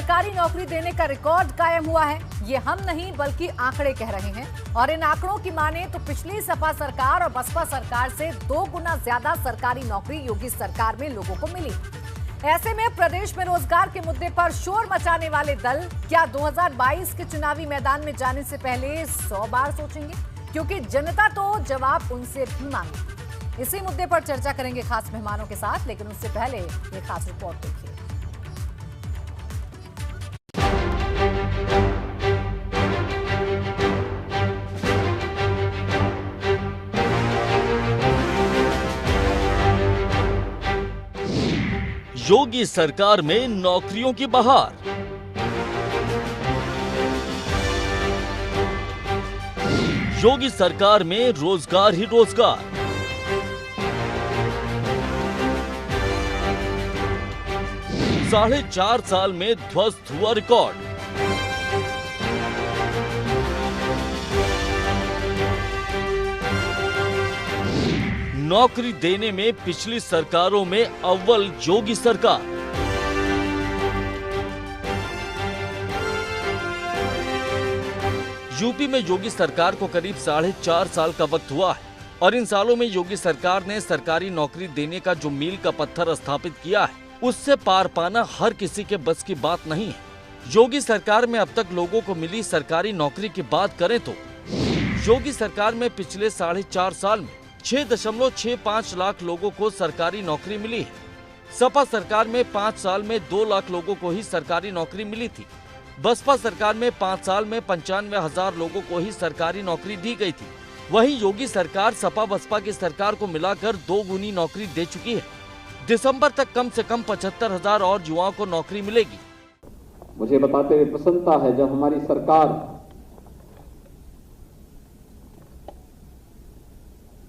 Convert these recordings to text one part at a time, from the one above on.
सरकारी नौकरी देने का रिकॉर्ड कायम हुआ है। ये हम नहीं बल्कि आंकड़े कह रहे हैं और इन आंकड़ों की माने तो पिछली सपा सरकार और बसपा सरकार से 2 गुना ज्यादा सरकारी नौकरी योगी सरकार में लोगों को मिली। ऐसे में प्रदेश में रोजगार के मुद्दे पर शोर मचाने वाले दल क्या 2022 के चुनावी मैदान में जाने से पहले 100 बार सोचेंगे, क्योंकि जनता तो जवाब उनसे भी मांगी। इसी मुद्दे पर चर्चा करेंगे खास मेहमानों के साथ, लेकिन उससे पहले ये खास रिपोर्ट देखिए। योगी सरकार में नौकरियों की बहार। योगी सरकार में रोजगार ही रोजगार। साढ़े 4 साल में ध्वस्त हुआ रिकॉर्ड। नौकरी देने में पिछली सरकारों में अव्वल योगी सरकार। यूपी में योगी सरकार को करीब 4.5 साल का वक्त हुआ है और इन सालों में योगी सरकार ने सरकारी नौकरी देने का जो मील का पत्थर स्थापित किया है, उससे पार पाना हर किसी के बस की बात नहीं है। योगी सरकार में अब तक लोगों को मिली सरकारी नौकरी की बात करें तो योगी सरकार में पिछले 4.5 साल में 6.65 लाख लोगों को सरकारी नौकरी मिली है। सपा सरकार में 5 साल में 2 लाख लोगों को ही सरकारी नौकरी मिली थी। बसपा सरकार में 5 साल में 95,000 लोगों को ही सरकारी नौकरी दी गई थी। वहीं योगी सरकार सपा बसपा की सरकार को मिलाकर 2 गुनी नौकरी दे चुकी है। दिसंबर तक कम से कम 75,000 और युवाओं को नौकरी मिलेगी। मुझे बताते हुए प्रसन्नता है जब हमारी सरकार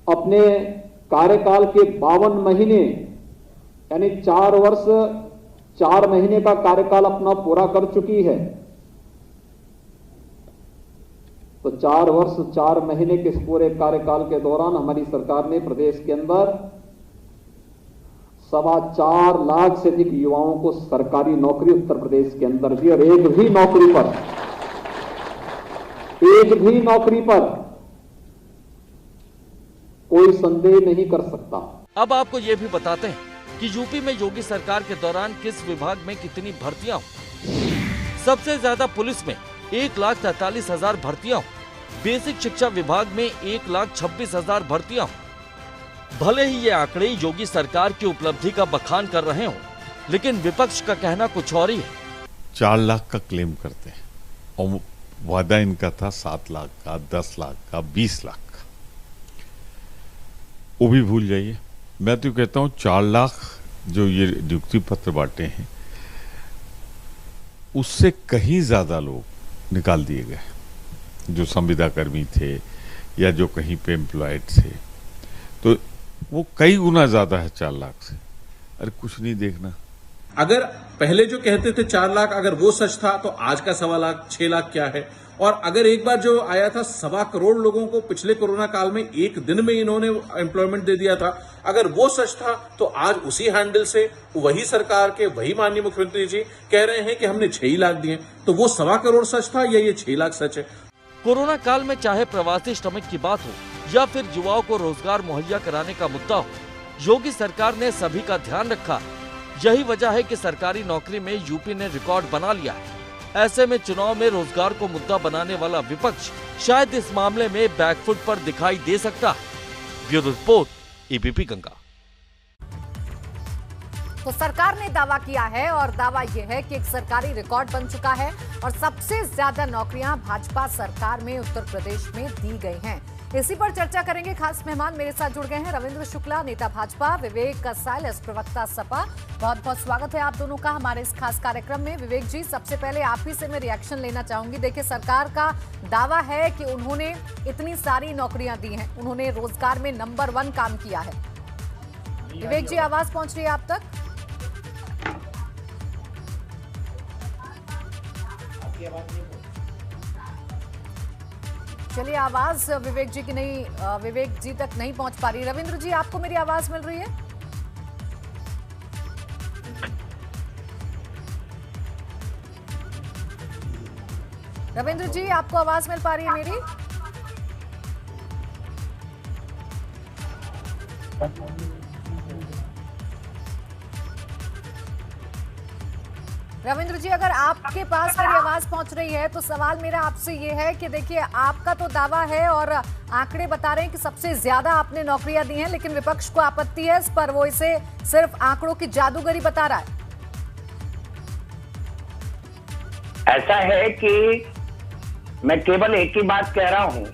अपने कार्यकाल के 52 महीने यानी 4 वर्ष 4 महीने का कार्यकाल अपना पूरा कर चुकी है। तो 4 वर्ष 4 महीने के इस पूरे कार्यकाल के दौरान हमारी सरकार ने प्रदेश के अंदर 4.25 लाख से अधिक युवाओं को सरकारी नौकरी उत्तर प्रदेश के अंदर दी और एक भी नौकरी पर कोई संदेह नहीं कर सकता। अब आपको ये भी बताते हैं कि यूपी में योगी सरकार के दौरान किस विभाग में कितनी भर्तियां हुई। सबसे ज्यादा पुलिस में 1,43,000 भर्तियां हुई। बेसिक शिक्षा विभाग में 1,26,000 भर्तियां हुई। भले ही ये आंकड़े योगी सरकार की उपलब्धि का बखान कर रहे हों, लेकिन विपक्ष का कहना कुछ और ही है। 4 लाख का क्लेम करते हैं और वादा इनका था 7 लाख का, 10 लाख का, 20 लाख। वो भी भूल जाइए। मैं तो कहता हूँ 4 लाख जो ये नियुक्ति पत्र बांटे हैं, उससे कहीं ज्यादा लोग निकाल दिए गए, जो संविदा कर्मी थे या जो कहीं पे एम्प्लॉयड थे। तो वो कई गुना ज्यादा है 4 लाख से। अरे कुछ नहीं देखना। अगर पहले जो कहते थे 4 लाख, अगर वो सच था तो आज का 1.25 लाख 6 लाख क्या है। और अगर एक बार जो आया था 1.25 करोड़ लोगों को पिछले कोरोना काल में एक दिन में इन्होंने एम्प्लॉयमेंट दे दिया था, अगर वो सच था तो आज उसी हैंडल से वही सरकार के वही माननीय मुख्यमंत्री जी कह रहे हैं कि हमने 6 लाख दिए। तो वो 1.25 करोड़ सच था या ये 6 लाख सच है? कोरोना काल में चाहे प्रवासी श्रमिक की बात हो या फिर युवाओं को रोजगार मुहैया कराने का मुद्दा हो, योगी सरकार ने सभी का ध्यान रखा। यही वजह है कि सरकारी नौकरी में यूपी ने रिकॉर्ड बना लिया है। ऐसे में चुनाव में रोजगार को मुद्दा बनाने वाला विपक्ष शायद इस मामले में बैकफुट पर दिखाई दे सकता है। Bureau report, ABP Ganga. तो सरकार ने दावा किया है और दावा यह है कि एक सरकारी रिकॉर्ड बन चुका है और सबसे ज्यादा नौकरियां भाजपा सरकार में उत्तर प्रदेश में दी गई हैं। इसी पर चर्चा करेंगे। खास मेहमान मेरे साथ जुड़ गए हैं रविंद्र शुक्ला, नेता भाजपा, विवेक साइलस, प्रवक्ता सपा। बहुत बहुत स्वागत है आप दोनों का हमारे इस खास कार्यक्रम में। विवेक जी, सबसे पहले आप ही से मैं रिएक्शन लेना चाहूंगी। देखिए, सरकार का दावा है कि उन्होंने इतनी सारी नौकरियां दी हैं, उन्होंने रोजगार में नंबर 1 काम किया है। विवेक जी, आवाज पहुंच रही है आप तक? चलिए, आवाज विवेक जी की नहीं, विवेक जी तक नहीं पहुंच पा रही। रविंद्र जी, आपको मेरी आवाज मिल रही है? रविंद्र जी, आपको आवाज मिल पा रही है मेरी? रविंद्र जी, अगर आपके पास मेरी आवाज पहुंच रही है तो सवाल मेरा आपसे ये है कि देखिए, आपका तो दावा है और आंकड़े बता रहे हैं कि सबसे ज्यादा आपने नौकरियां दी हैं, लेकिन विपक्ष को आपत्ति है इस पर, वो इसे सिर्फ आंकड़ों की जादूगरी बता रहा है। ऐसा है कि मैं केवल एक ही बात कह रहा हूं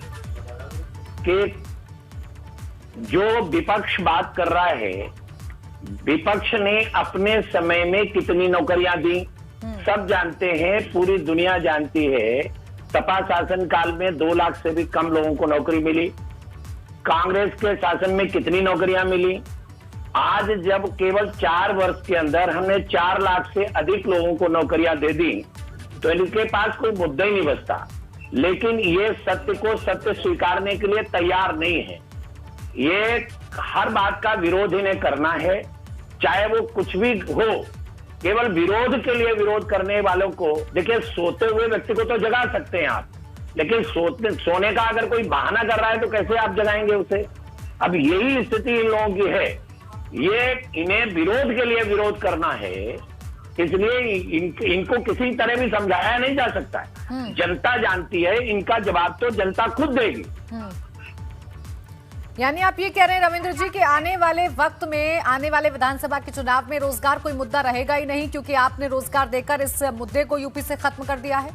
कि जो विपक्ष बात कर रहा है, विपक्ष ने अपने समय में कितनी नौकरियां दी सब जानते हैं, पूरी दुनिया जानती है। सपा शासन काल में 2 लाख से भी कम लोगों को नौकरी मिली। कांग्रेस के शासन में कितनी नौकरियां मिली? आज जब केवल 4 वर्ष के अंदर हमने 4 लाख से अधिक लोगों को नौकरियां दे दी, तो इनके पास कोई मुद्दा ही नहीं बचता। लेकिन ये सत्य को सत्य स्वीकारने के लिए तैयार नहीं है। ये हर बात का विरोध इन्हें करना है, चाहे वो कुछ भी हो। केवल विरोध के लिए विरोध करने वालों को, देखिए, सोते हुए व्यक्ति को तो जगा सकते हैं आप, लेकिन सोने का अगर कोई बहाना कर रहा है तो कैसे आप जगाएंगे उसे? अब यही स्थिति इन लोगों की है। ये इन्हें विरोध के लिए विरोध करना है, इसलिए इनको किसी तरह भी समझाया नहीं जा सकता है। जनता जानती है, इनका जवाब तो जनता खुद देगी। यानी आप ये कह रहे हैं रविंद्र जी कि आने वाले वक्त में, आने वाले विधानसभा के चुनाव में रोजगार कोई मुद्दा रहेगा ही नहीं, क्योंकि आपने रोजगार देकर इस मुद्दे को यूपी से खत्म कर दिया है।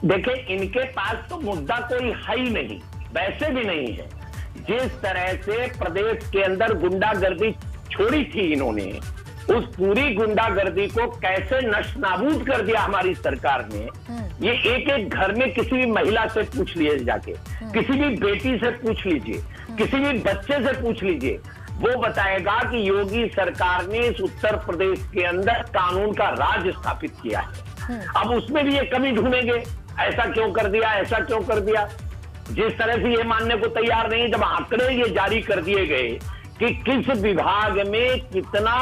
देखिए, इनके पास तो मुद्दा कोई है ही नहीं, वैसे भी नहीं है। जिस तरह से प्रदेश के अंदर गुंडागर्दी छोड़ी थी इन्होंने, उस पूरी गुंडागर्दी को कैसे नष्ट नाबूद कर दिया हमारी सरकार ने, ये एक एक घर में किसी भी महिला से पूछ लीजिए, जाके किसी भी बेटी से पूछ लीजिए, किसी भी बच्चे से पूछ लीजिए, वो बताएगा कि योगी सरकार ने इस उत्तर प्रदेश के अंदर कानून का राज स्थापित किया है। अब उसमें भी ये कमी ढूंढेंगे, ऐसा क्यों कर दिया, ऐसा क्यों कर दिया। जिस तरह से ये मानने को तैयार नहीं, जब आंकड़े ये जारी कर दिए गए कि किस विभाग में कितना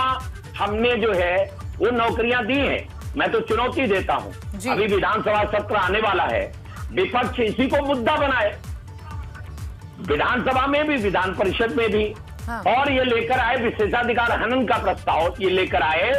हमने जो है वो नौकरियां दी हैं, मैं तो चुनौती देता हूं। अभी विधानसभा सत्र आने वाला है, विपक्ष इसी को मुद्दा बनाए, विधानसभा में भी, विधान परिषद में भी। और ये लेकर आए विशेषाधिकार हनन का प्रस्ताव, ये लेकर आए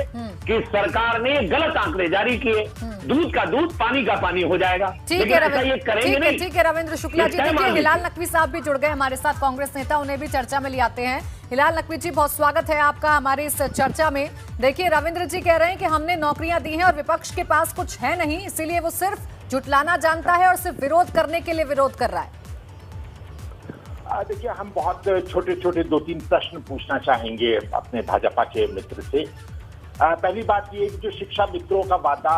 कि सरकार ने गलत आंकड़े जारी किए, दूध का दूध पानी का पानी हो जाएगा। ठीक है रविंद्र, ठीक है रविंद्र शुक्ला जी। देखिए, हिलाल नकवी साहब भी जुड़ गए हमारे साथ, कांग्रेस नेता, उन्हें भी चर्चा में ले आते हैं। हिलाल नकवी जी, बहुत स्वागत है आपका हमारी इस चर्चा में। देखिए, रविंद्र जी कह रहे हैं कि हमने नौकरियां दी हैं और विपक्ष के पास कुछ है नहीं, इसीलिए वो सिर्फ जुटलाना जानता है और सिर्फ विरोध करने के लिए विरोध कर रहा है। देखिए, हम बहुत छोटे छोटे 2-3 प्रश्न पूछना चाहेंगे अपने भाजपा के मित्र से। पहली बात ये कि जो शिक्षा मित्रों का वादा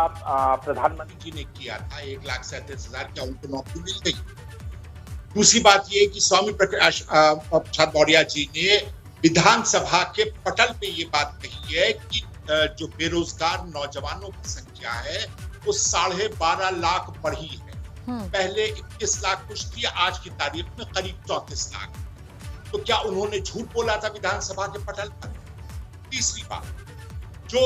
प्रधानमंत्री जी ने किया था, 1,37,000 क्या उनको नौकरी मिल गई। दूसरी बात ये कि स्वामी प्रसाद मौर्य जी ने विधानसभा के पटल पे ये बात कही है कि जो बेरोजगार नौजवानों की संख्या है वो 12.5 लाख बढ़ी है। पहले 21 लाख कुछ थी, आज की तारीख में करीब 34 लाख। तो क्या उन्होंने झूठ बोला था विधानसभा के पटल पर? तीसरी बात, जो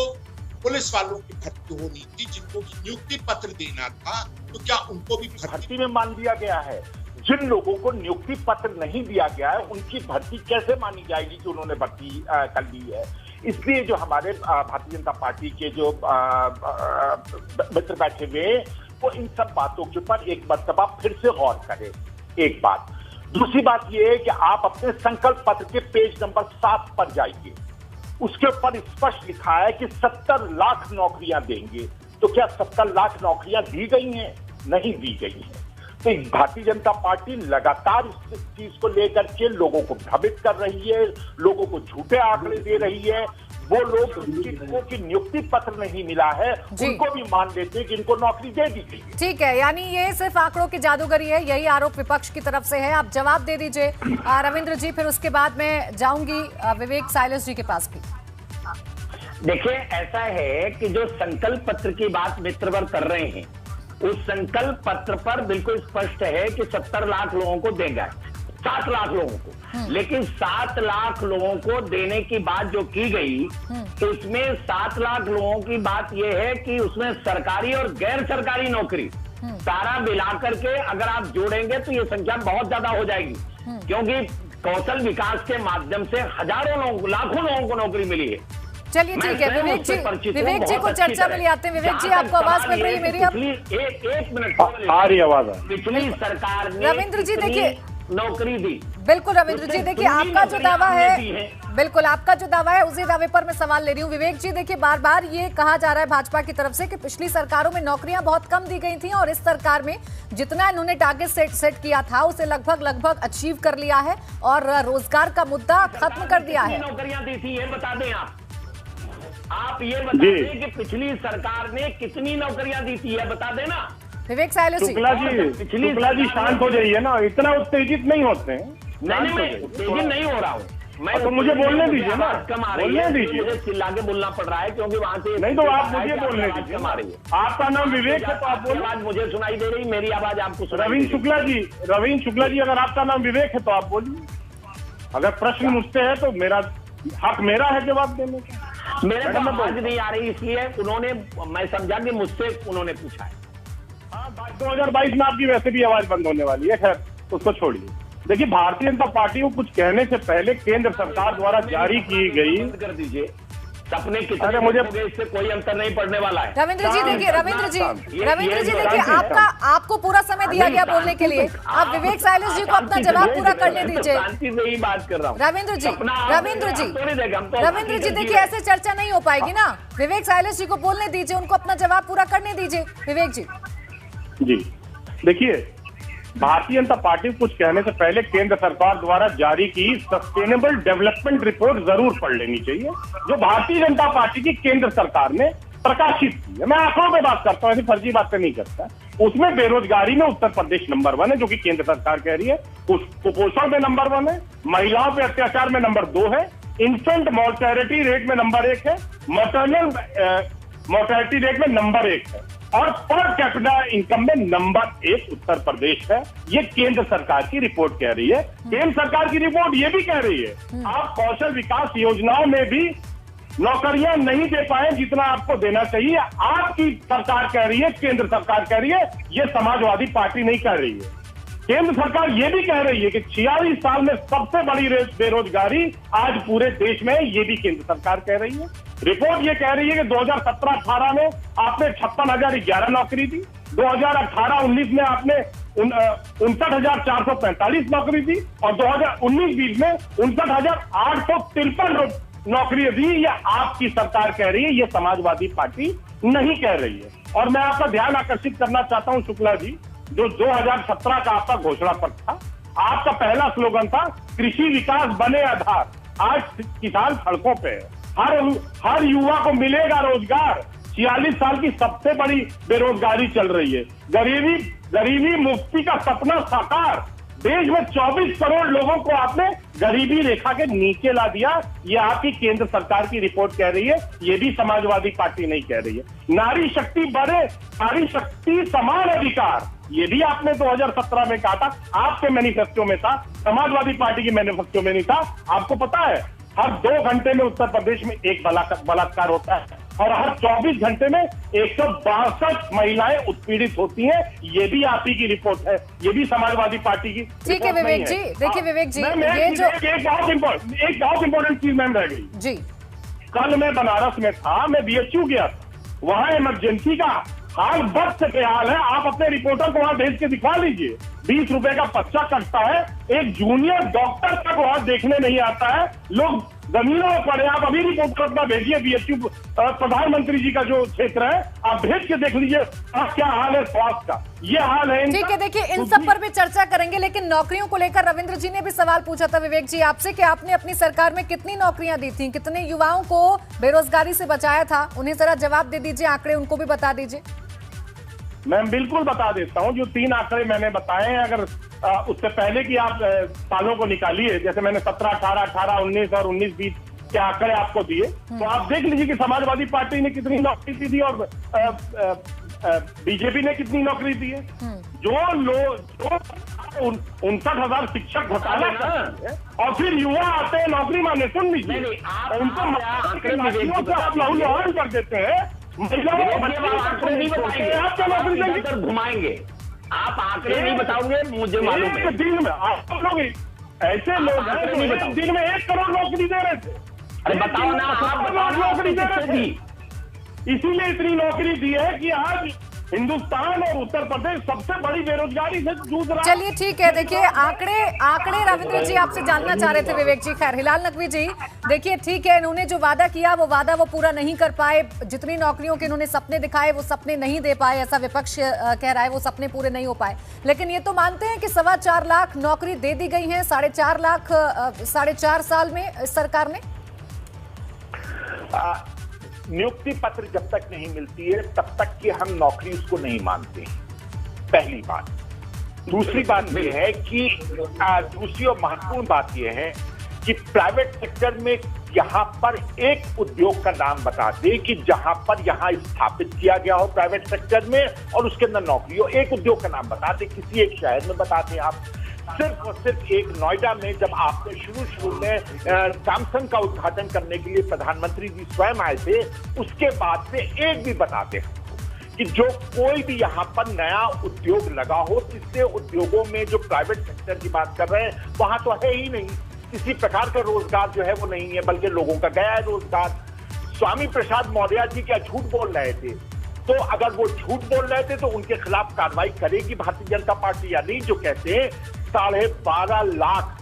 पुलिस वालों की भर्ती होनी थी, जिनको नियुक्ति पत्र देना था, तो क्या उनको भी भर्ती में मान लिया गया है? जिन लोगों को नियुक्ति पत्र नहीं दिया गया है, उनकी भर्ती कैसे मानी जाएगी कि उन्होंने भर्ती कर ली है? इसलिए जो हमारे भारतीय जनता पार्टी के जो मित्र बैठे हुए, वो इन सब बातों के ऊपर एक मर्तबा फिर से गौर करें। एक बात। दूसरी बात ये है कि आप अपने संकल्प पत्र के पेज नंबर 7 पर जाइए, उसके ऊपर स्पष्ट लिखा है कि 70 लाख नौकरियां देंगे। तो क्या 70 लाख नौकरियां दी गई हैं? नहीं दी गई हैं। तो भारतीय जनता पार्टी लगातार इस चीज को लेकर के लोगों को भ्रमित कर रही है, लोगों को झूठे आंकड़े दे रही है। वो लोग जिनको की नियुक्ति पत्र नहीं मिला है, उनको भी मान लेते हैं कि इनको नौकरी दे दी गई है। ठीक है, यानी ये सिर्फ आंकड़ों की जादूगरी है, यही आरोप विपक्ष की तरफ से है। आप जवाब दे दीजिए रविंद्र जी, फिर उसके बाद मैं जाऊंगी विवेक साइलस जी के पास भी। देखिए, ऐसा है कि जो संकल्प पत्र की बात मित्रवर कर रहे हैं, उस संकल्प पत्र पर बिल्कुल स्पष्ट है कि 70 लाख लोगों को देगा, 7 लाख लोगों को। लेकिन 7 लाख लोगों को देने की बात जो की गई, उसमें 7 लाख लोगों की बात यह है कि उसमें सरकारी और गैर सरकारी नौकरी सारा मिला करके अगर आप जोड़ेंगे तो ये संख्या बहुत ज्यादा हो जाएगी, क्योंकि कौशल विकास के माध्यम से हजारों लोगों, लाखों लोगों को नौकरी मिली है। चलिए ठीक है विवेक जी को चर्चा में ले आते हैं। विवेक जी, आपको आवाज मिल रही है मेरी? अब एक मिनट आ रही आवाज। पिछली सरकार ने रविंद्र जी देखिए, नौकरी दी। बिल्कुल रविंद्र जी देखिए, आपका जो दावा है, बिल्कुल आपका जो दावा है उसी दावे पर मैं सवाल ले रही हूँ। विवेक जी देखिए, बार बार ये कहा जा रहा है भाजपा की तरफ से कि पिछली सरकारों में नौकरियां बहुत कम दी गई थी और इस सरकार में जितना इन्होंने टारगेट सेट किया था उसे लगभग अचीव कर लिया है और रोजगार का मुद्दा खत्म कर दिया है। नौकरियां दी थी ये बता दें आप ये बता दें कि पिछली सरकार ने कितनी नौकरियां दी थी, ये बता देना। विवेक साइलेंस शुक्ला जी शांत हो जाइए ना, इतना उत्तेजित नहीं होते हैं। नहीं मैं उत्तेजित नहीं हो रहा हूँ, मैं तो मुझे बोलने दीजिए ना, बोलने दीजिए। मुझे चिल्ला के बोलना पड़ रहा है क्योंकि वहां से नहीं, तो आप मुझे बोलने दीजिए। आपका नाम विवेक है तो आप बोलिए। आवाज मुझे सुनाई दे रही, मेरी आवाज आपको रविंद्र शुक्ला जी अगर आपका नाम विवेक है तो आप बोलिए। अगर प्रश्न मुझसे है तो मेरा हक है जवाब देने का। मेरे को आवाज नहीं आ रही, इसलिए उन्होंने, मैं समझा कि मुझसे उन्होंने पूछा है। 2022 में आपकी वैसे भी आवाज बंद होने वाली है, खैर उसको छोड़िए। देखिए, भारतीय जनता पार्टी को कुछ कहने से पहले केंद्र सरकार द्वारा जारी की गई, बंद कर दीजिए, सपने कितने मुझे इससे कोई अंतर नहीं पड़ने वाला है। रविंद्र जी देखिए, आपको पूरा समय दिया गया बोलने के लिए। आप विवेक साइलेंस जी को अपना जवाब पूरा करने दीजिए। शांति से ही बात कर रहा हूँ। रविंद्र जी देखिए, ऐसे चर्चा नहीं हो पाएगी ना। विवेक साइलेंस जी को बोलने दीजिए, उनको अपना जवाब पूरा करने दीजिए। विवेक जी देखिए, भारतीय जनता पार्टी को कुछ कहने से पहले केंद्र सरकार द्वारा जारी की सस्टेनेबल डेवलपमेंट रिपोर्ट जरूर पढ़ लेनी चाहिए, जो भारतीय जनता पार्टी की केंद्र सरकार ने प्रकाशित की है। मैं आंकड़ों पे बात करता हूँ, ऐसी फर्जी बातें नहीं करता। उसमें बेरोजगारी में उत्तर प्रदेश नंबर 1 है, जो कि केंद्र सरकार कह रही है। कुपोषण में नंबर 1 है, महिलाओं पे अत्याचार में नंबर 2 है, इंफेंट मोर्टेलिटी रेट में नंबर 1 है, मैटरनल मोर्टेलिटी रेट में नंबर 1 है, और पर कैपिटा इनकम में नंबर 1 उत्तर प्रदेश है। ये केंद्र सरकार की रिपोर्ट कह रही है। केंद्र सरकार की रिपोर्ट ये भी कह रही है आप कौशल विकास योजनाओं में भी नौकरियां नहीं दे पाए जितना आपको देना चाहिए। आपकी सरकार कह रही है, केंद्र सरकार कह रही है, ये समाजवादी पार्टी नहीं कह रही है। केंद्र सरकार ये भी कह रही है कि 46 साल में सबसे बड़ी बेरोजगारी आज पूरे देश में है, ये भी केंद्र सरकार कह रही है। रिपोर्ट ये कह रही है कि 2017-18 में आपने 56,011 नौकरी दी, 2018-19 में आपने 59,445 नौकरी दी, और 2019-20 में 59,853 नौकरियां दी। ये आपकी सरकार कह रही है, ये समाजवादी पार्टी नहीं कह रही है। और मैं आपका ध्यान आकर्षित करना चाहता हूं शुक्ला जी, जो 2017 का आपका घोषणा पत्र था, आपका पहला स्लोगन था कृषि विकास बने आधार। आज किसान सड़कों पे है, हर युवा को मिलेगा रोजगार। 46 साल की सबसे बड़ी बेरोजगारी चल रही है। गरीबी मुक्ति का सपना साकार। देश में 24 करोड़ लोगों को आपने गरीबी रेखा के नीचे ला दिया। ये आपकी केंद्र सरकार की रिपोर्ट कह रही है, ये भी समाजवादी पार्टी नहीं कह रही है। नारी शक्ति बढ़े, नारी शक्ति समान अधिकार, ये भी आपने 2017 में कहा था, आपके मैनिफेस्टो में था, समाजवादी पार्टी की मैनिफेस्टो में नहीं था। आपको पता है हर 2 घंटे में उत्तर प्रदेश में एक बलात्कार होता है और हर 24 घंटे में 162 महिलाएं उत्पीड़ित होती हैं। ये भी आप ही की रिपोर्ट है, ये भी समाजवादी पार्टी की। ठीक है विवेक जी, देखिए विवेक जी, ये जो एक बहुत इंपॉर्टेंट चीज मैम रह गई जी। कल मैं बनारस में था, मैं BHU गया था, वहां इमरजेंसी का हाल बद से बेहाल है। आप अपने रिपोर्टर को वहां भेज के दिखा लीजिए। 20 रुपए का पर्चा कटता है, एक जूनियर डॉक्टर तक वहां देखने नहीं आता है, लोग जमीनों में पड़े। आप अभी रिपोर्टर अपना भेजिए, BHU प्रधानमंत्री जी का जो क्षेत्र है, आप भेज के देख लीजिए क्या हाल है स्वास्थ्य का। ये हाल है। ठीक है, देखिए इन सब पर भी चर्चा करेंगे, लेकिन नौकरियों को लेकर रविंद्र जी ने भी सवाल पूछा था विवेक जी आपसे कि आपने अपनी सरकार में कितनी नौकरियां दी थी, कितने युवाओं को बेरोजगारी से बचाया था। उन्हें जरा जवाब दे दीजिए, आंकड़े उनको भी बता दीजिए। मैं बिल्कुल बता देता हूं, जो 3 आंकड़े मैंने बताए हैं, अगर उससे पहले की आप सालों को निकालिए, जैसे मैंने 17, 18, 19 और 19-20 के आंकड़े आपको दिए, तो आप देख लीजिए कि समाजवादी पार्टी ने कितनी नौकरी दी और बीजेपी ने कितनी नौकरी दी है। जो लोग 59,000 शिक्षक घोटाला करते हैं और फिर युवा आते हैं नौकरी मांगने, सुन लीजिए, उनको आप लहू लुहान कर देते हैं। आंकड़े नहीं बताएंगे, आप क्या नौकरी देंगे, घुमाएंगे, आप आंकड़े नहीं बताओगे, मुझे मालूम है। दिन में आप लोग ऐसे लोग हैं दिन में 1 करोड़ नौकरी दे रहे थे। अरे बताओ ना, आप बताओ नौकरी दे रहे थे, इसीलिए इतनी नौकरी दी है कि आज हिंदुस्तान और उत्तर प्रदेश सबसे बड़ी बेरोजगारी से जूझ रहा है। चलिए ठीक है, देखिए आंकड़े रविंद्र जी आपसे जानना चाह रहे थे विवेक जी। खैर हिलाल नकवी जी, देखिए ठीक है, इन्होंने जो वादा किया वो वादा वो पूरा नहीं कर पाए, जितनी नौकरियों के इन्होंने सपने दिखाए वो सपने नहीं दे पाए, ऐसा विपक्ष कह रहा है, वो सपने पूरे नहीं हो पाए। लेकिन ये तो मानते हैं कि 4.25 लाख नौकरी दे दी गई है 4.5 लाख 4.5 साल में सरकार ने। नियुक्ति पत्र जब तक नहीं मिलती है तब तक कि हम नौकरी उसको नहीं मानते, पहली बात। दूसरी बात यह है कि दूसरी और महत्वपूर्ण बात यह है कि प्राइवेट सेक्टर में यहाँ पर एक उद्योग का नाम बता दे कि जहां पर यहाँ स्थापित किया गया हो प्राइवेट सेक्टर में और उसके अंदर नौकरी हो, एक उद्योग का नाम बता दे, किसी एक शहर में बता दें आप। सिर्फ और सिर्फ एक नोएडा में जब आपने शुरू में सैमसंग का उद्घाटन करने के लिए प्रधानमंत्री जी स्वयं आए थे, उसके बाद से एक भी बताते हैं कि जो कोई भी यहाँ पर नया उद्योग लगा हो, इससे उद्योगों में जो प्राइवेट सेक्टर की बात कर रहे हैं वहां तो है ही नहीं, किसी प्रकार का रोजगार जो है वो नहीं है, बल्कि लोगों का गया है रोजगार। स्वामी प्रसाद मौर्य जी क्या झूठ बोल रहे थे, तो अगर वो झूठ बोल रहे थे तो उनके खिलाफ कार्रवाई करेगी भारतीय जनता पार्टी या नहीं? जो कहते हैं 12.5 लाख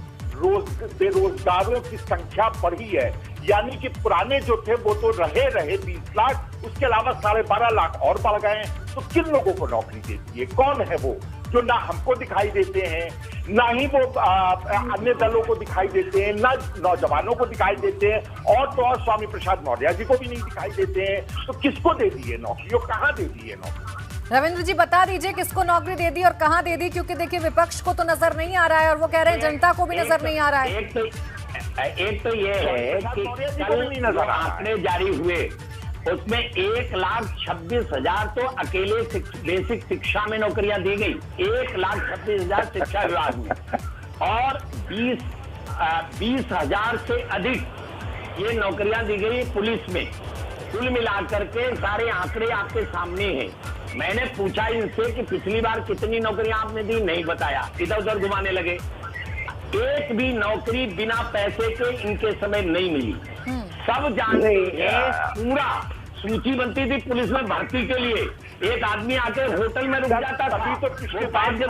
बेरोजगारों की संख्या बढ़ी है, यानी कि पुराने जो थे वो तो रहे 20 लाख, उसके अलावा 12.5 लाख और बढ़ गए हैं। तो किन लोगों को नौकरी देती है? कौन है वो जो ना हमको दिखाई देते हैं, ना ही वो अन्य दलों को दिखाई देते हैं, ना नौजवानों को दिखाई देते हैं, और तो और स्वामी प्रसाद मौर्य जी को भी नहीं दिखाई देते हैं। तो किसको दे दी है नौकरी और कहाँ दे दी है नौकरी? रविंद्र जी बता दीजिए किसको नौकरी दे दी और कहां दे दी, क्योंकि देखिए विपक्ष को तो नजर नहीं आ रहा है और वो कह रहे हैं जनता को भी नजर नहीं आ रहा है। एक तो ये है कि कल आंकड़े जारी हुए उसमें 1,26,000 तो अकेले बेसिक शिक्षा में नौकरियां दी गई, 1,26,000 शिक्षा विभाग में, और 20,000 से अधिक ये नौकरियां दी गई पुलिस में। कुल मिलाकर के सारे आंकड़े आपके सामने हैं। मैंने पूछा इनसे कि पिछली बार कितनी नौकरियां आपने दी, नहीं बताया, इधर उधर घुमाने लगे। एक भी नौकरी बिना पैसे के इनके समय नहीं मिली। सब जानते हैं, पूरा सूची बनती थी पुलिस में भर्ती के लिए, एक आदमी आके होटल में रुक जाता था, तभी तो पिछले 5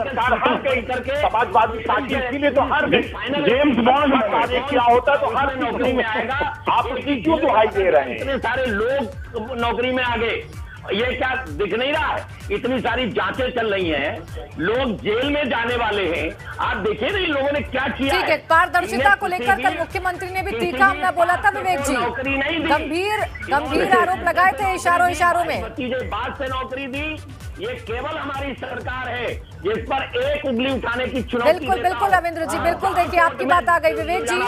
करके समाजवादी पार्टी इसीलिए तो हर जेम्स बॉन्ड क्या होता तो हर नौकरी में आएगा। आप उसकी क्यों दुहाई दे रहे हैं? इतने सारे लोग नौकरी में आ गए, ये क्या दिख नहीं रहा है? इतनी सारी जांचें चल रही हैं, लोग जेल में जाने वाले हैं, आप देखिए ना इन लोगों ने क्या किया। ठीक है, पारदर्शिता को लेकर कल मुख्यमंत्री ने भी तीखा हमला बोला था विवेक जी, गंभीर आरोप लगाए थे इशारों में। बात से नौकरी दी, ये केवल हमारी सरकार है जिस पर एक उंगली उठाने की चुनौती। बिल्कुल रविंद्र जी, बिल्कुल देखिए आपकी बात आ गई विवेक जी,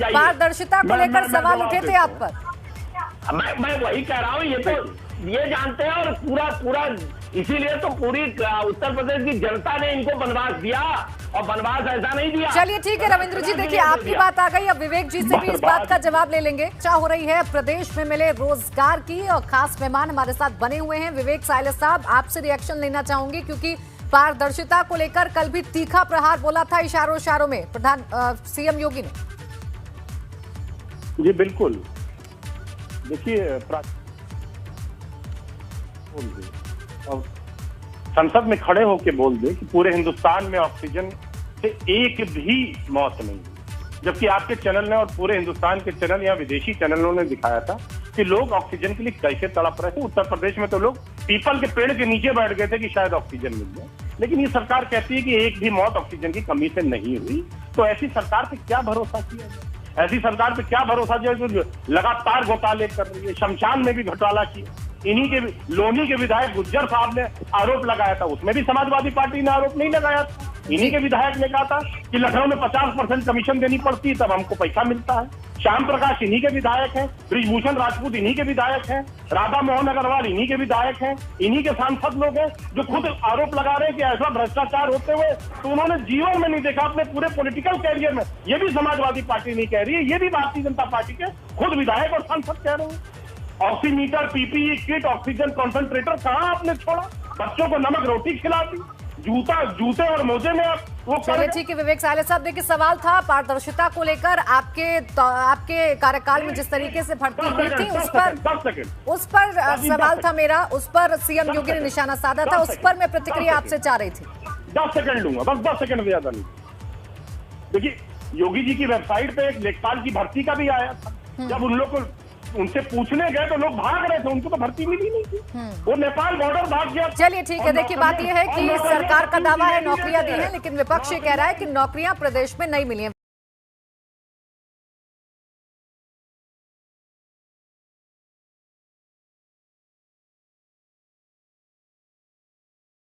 पारदर्शिता को लेकर सवाल उठे थे आप पर। मैं वही कह रहा हूँ, ये जानते हैं और पूरा इसीलिए तो पूरी उत्तर प्रदेश की जनता ने इनको बनवास दिया, और बनवास ऐसा नहीं दिया। चलिए ठीक है रविंद्र जी, देखिए आपकी बात आ गई, अब विवेक जी से भी इस बात का जवाब ले लेंगे। क्या हो रही है प्रदेश में मिले रोजगार की, और खास मेहमान हमारे साथ बने हुए हैं विवेक सायले साहब, आपसे रिएक्शन लेना चाहूंगी, क्योंकि पारदर्शिता को लेकर कल भी तीखा प्रहार बोला था इशारों में सीएम योगी ने। जी बिल्कुल, देखिए और संसद में खड़े होकर बोल दे कि पूरे हिंदुस्तान में ऑक्सीजन से एक भी मौत नहीं हुई, जबकि आपके चैनल ने और पूरे हिंदुस्तान के चैनल या विदेशी चैनलों ने दिखाया था कि लोग ऑक्सीजन के लिए कैसे तड़प रहे थे। उत्तर प्रदेश में तो लोग पीपल के पेड़ के नीचे बैठ गए थे कि शायद ऑक्सीजन मिल जाए, लेकिन ये सरकार कहती है कि एक भी मौत ऑक्सीजन की कमी से नहीं हुई। तो ऐसी सरकार पे क्या भरोसा किया जाए? ऐसी सरकार पे क्या भरोसा जो लगातार घोटाले कर रही है? शमशान में भी घोटाला किया, इन्हीं के लोनी के विधायक गुज्जर साहब ने आरोप लगाया था, उसमें भी समाजवादी पार्टी ने आरोप नहीं लगाया था। इन्हीं के विधायक ने कहा था कि लखनऊ में 50% कमीशन देनी पड़ती है तब हमको पैसा मिलता है। श्याम प्रकाश इन्हीं के विधायक हैं, ब्रिजभूषण राजपूत इन्हीं के विधायक हैं, राधा मोहन अग्रवाल इन्हीं के विधायक हैं, इन्हीं के सांसद लोग हैं जो खुद आरोप लगा रहे हैं कि ऐसा भ्रष्टाचार होते हुए तो उन्होंने जीवन में नहीं देखा अपने पूरे पॉलिटिकल कैरियर में। ये भी समाजवादी पार्टी नहीं कह रही है, ये भी भारतीय जनता पार्टी के खुद विधायक और सांसद कह रहे हैं। Oximeter, PPE kit, oxygen concentrator कहाँ आपने छोड़ा? बच्चों को नमक रोटी खिला दी, जूते और मोजे में आप वो चलिए ठीक है विवेक साले साहब, देखिए सवाल था पारदर्शिता को लेकर, आपके कार्यकाल में जिस तरीके से भर्ती हुई थी उस पर सवाल था मेरा, उस पर सीएम योगी ने निशाना साधा था, उस पर मैं प्रतिक्रिया आपसे चाह रही थी। 10 सेकंड लूंगा, बस 10 सेकंड ज्यादा नहीं। देखिए योगी जी की वेबसाइट पे एक लेखपाल की भर्ती का भी आया था, जब उन लोग को उनसे पूछने गए तो लोग भाग रहे थे, उनको तो भर्ती मिली नहीं थी, वो नेपाल बॉर्डर भाग गया। चलिए ठीक है, देखिए बात यह है कि सरकार का दावा है नौकरियां दी हैं, लेकिन विपक्ष ये कह रहा है कि नौकरियां प्रदेश में नहीं मिली हैं।